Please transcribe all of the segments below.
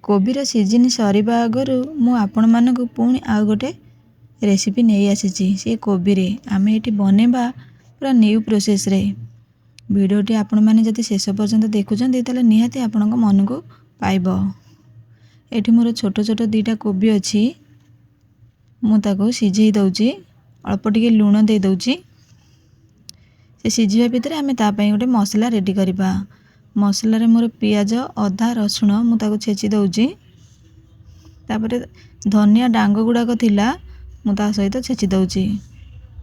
कोबीर सीजन सरिबा आगरु मु आपण मानकु पुणी आउ गोटे रेसिपी नहीं आसी से कोबी रे आमे एठी बनेबा पूरा न्यू प्रोसेस रे। वीडियोटी आपण माने जदि शेष पर्यंत देखुचंदी ताले निहाती आपनक मन को पाइबो। एठी मोर छोट छोट दीटा कोबी अछि मु ताको सिझेई दउची अल्प टिके लूण दे दउची। से सिझिबा भितर आमे ता पई गोटे मसला रेडी करबा। मसला रे मोर पियाज अदा रसुण मु ताको छेची दउची। तापरे धनिया डांग गुड़ाक थिला मु ता सहित छेची दउची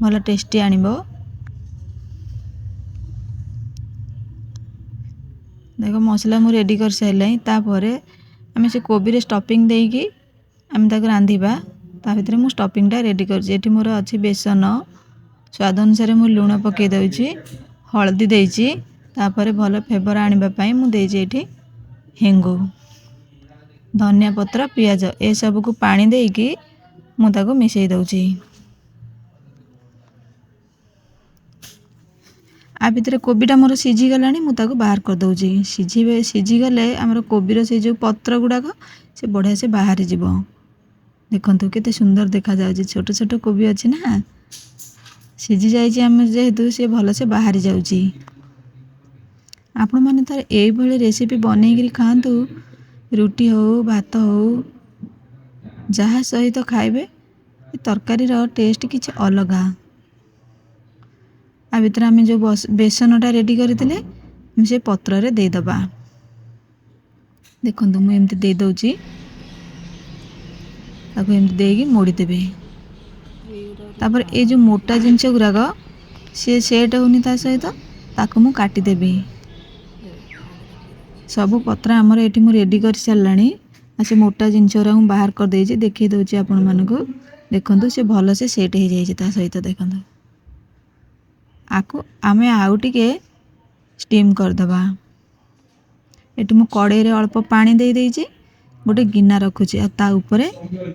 भल टेस्टी आनिबो। देखो मसला मु रेडी कर साइलाई। तापरे आमे से कोबी रे स्टफिंग देकी आमे ताको रांधिबा। ता भितर मु स्टफिंग टा रेडी करछि। एठी मोर अछि बेसन स्वाद अनुसार मु लूण पके दउची हळदी देइची। तापरे भल फ्लेवर आनिबा पई मु देइछि एठी हेंगु धनिया पत्र पियाज ए सब को पानी देकी मु ताको मिसई दउची। आ भितर कोबीटा मोर सिझी गलानी मु ताको बाहर कर दउची। सिझी गले हमर कोबीर से जो पत्र गुडाक से बढ़िया से बाहर जीवो। देखंतु केते सुंदर देखा जाउची छोट छोट कोबी अछि ना सिझी जाइछि हम जेहेतु से भल से बाहर जाउची। आपण माने तार एई भले रेसिपी बनेगिरी खांतु रुटी हो भात हो जहा सहित खाइबे तरकारी रो टेस्ट किछ अलगा। आ भितर आमे जो बेसनटा रेडी करथिले हम से पत्र रे दे दबा। देखंतु मु एमति दे दउची ताको एमति देगी मोड़ी देबे। तापर ए जो मोटा जिंस गुराक से सेट होनी ता सहित ताको मु काटी देबी। सब पत्र हमर एठी मु रेडी कर सारलानी। आ से मोटा जिंस गुरा मु बाहर कर देइछि देखि दउची आपण मानको। देखंतु से भल से सेट हे जाइछि ता सहित देखंतु। आको आमे आउ टिके स्टीम कर दबा। एठी मु कड़ाई रे अल्प पानी दे देइछि गोटे गिन्ना रखुछि। आ ता ऊपर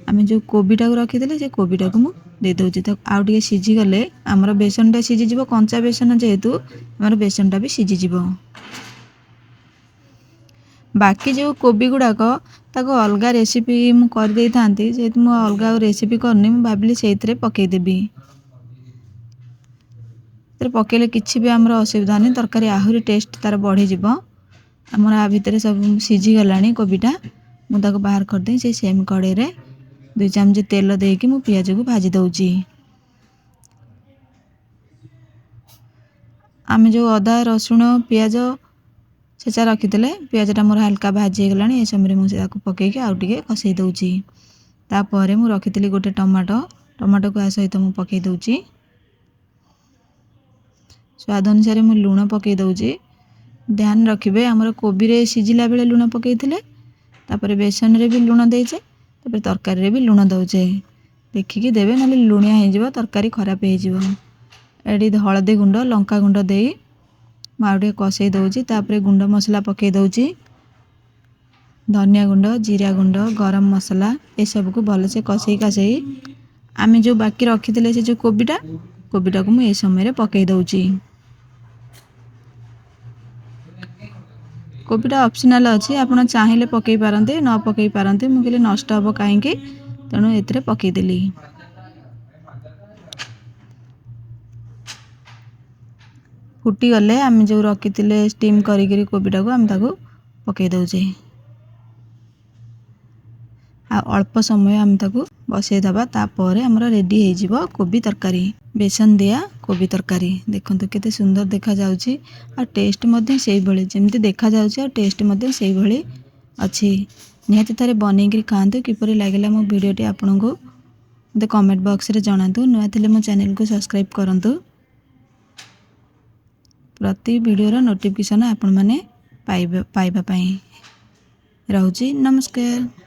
आमे जो कोबीटा को रखि देले से कोबीटा को मु दे दउछि। त आउ टिके सिझी गले हमर बेसनटा सिझी जिवो कंचा बेसन जेहेतु हमर बेसनटा भी सिझी जिवो। बाकी जो कोबी गुड़ाक ताको अलगा रेसिपी मु कर देई थांती जेहेतु मु अलगा रेसिपी करनी मु भाबिली सेइतरे पकेई देबी। तर पकेले किछि भी हमर असुविधा नै तरकारी आहुरी टेस्ट तार बढ़ी जिवो। हमर आ भितरे सब सिझी गलानी कोबीटा मु ताको बाहर कर देई। से सेम कड़ाई रे 2 चमच तेल देकी मु पियाज को भाजी दउची। आमे जो अदा रसुण पियाज सेचा रखितले पियाजटा मोर हल्का भाजी गलानी। ए समय मु से पके के आउ टिके कसई दउची। ता परे मु रखितली गोटे टमाटो को आ सहित मु पके दउची। स्वाद अनुसार मु लूण पके दउची। ध्यान रखिबे हमर कोबी रे सिझिला बेले लूण पकेइथिले तापरे बेसन रे भी लूण देइछे तापरे तरकारी रे भी लूण दउछे देखिकी देबे नले लुणिया हे जिवो तरकारी खराब हे जिवो। एडी हळदी गुंड लंका गुंड देई माउडे कसई दउची। तापरे गुंड मसला पके दउची धनिया गुंड जीरा गुंड गरम मसला ए सब को भल से कसई कासई आमे जो बाकी रखितले से जो कोबीटा को मु ए समय रे पके दउची। कोबीटा ऑप्शनल अछि आपण चाहिले पकेई पारंते न पकेई पारंते मु कहले नष्ट हबो काहे कि तणु एतरे पकेई देली। फुटी गले आमे जो रखितले स्टीम करी करी कोबीटा को आमे ताको पकेई दउचे। आ अल्प समय आमे ताको बसई दबा। ता परे हमरा रेडी हे जिवो कोबी तरकारी बेसन दिया कोबी तरकारी। देखंतु केते सुंदर देखा जाउची आ टेस्ट मध्ये सेही भली जेमति देखा जाउची आ टेस्ट मध्ये सेही भली अछि। निहाती थारे बनै करी खांतु किपरि लागला मो वीडियोटी आपनको मते कमेंट बॉक्स रे जणांतु। नुआ थिले मो चैनल को सब्सक्राइब करंतु। प्रति वीडियो रो नोटिफिकेशन आपण माने पाइबा पई रहउची। नमस्कार।